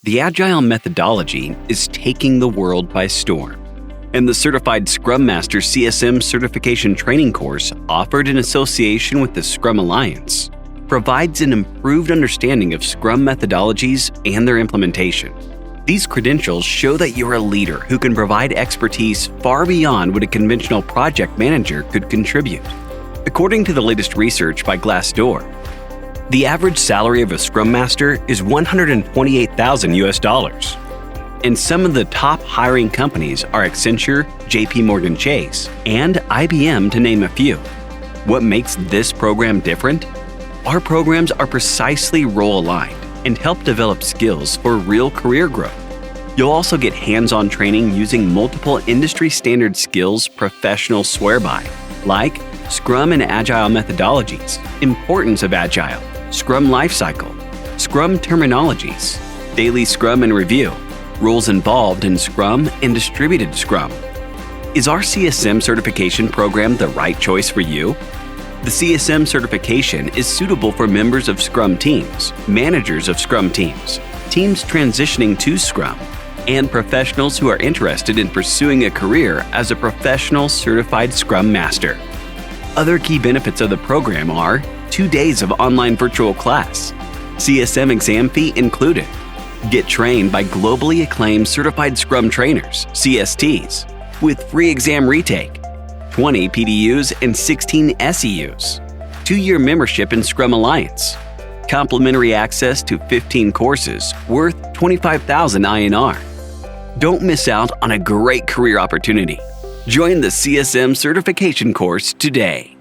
The Agile methodology is taking the world by storm, and the Certified ScrumMaster CSM certification training course offered in association with the Scrum Alliance provides an improved understanding of Scrum methodologies and their implementation. These credentials show that you're a leader who can provide expertise far beyond what a conventional project manager could contribute. According to the latest research by Glassdoor, the average salary of a Scrum Master is $128,000. And some of the top hiring companies are Accenture, JP Morgan Chase, and IBM, to name a few. What makes this program different? Our programs are precisely role-aligned and help develop skills for real career growth. You'll also get hands-on training using multiple industry-standard skills professionals swear by, like Scrum and Agile methodologies, importance of Agile, Scrum lifecycle, Scrum terminologies, daily Scrum and review, roles involved in Scrum and distributed Scrum. Is our CSM certification program the right choice for you? The CSM certification is suitable for members of Scrum teams, managers of Scrum teams, teams transitioning to Scrum, and professionals who are interested in pursuing a career as a professional certified Scrum Master. Other key benefits of the program are 2 days of online virtual class, CSM exam fee included. Get trained by globally acclaimed certified Scrum trainers, CSTs, with free exam retake, 20 PDUs and 16 SEUs, 2-year membership in Scrum Alliance, complimentary access to 15 courses worth 25,000 INR. Don't miss out on a great career opportunity. Join the CSM certification course today.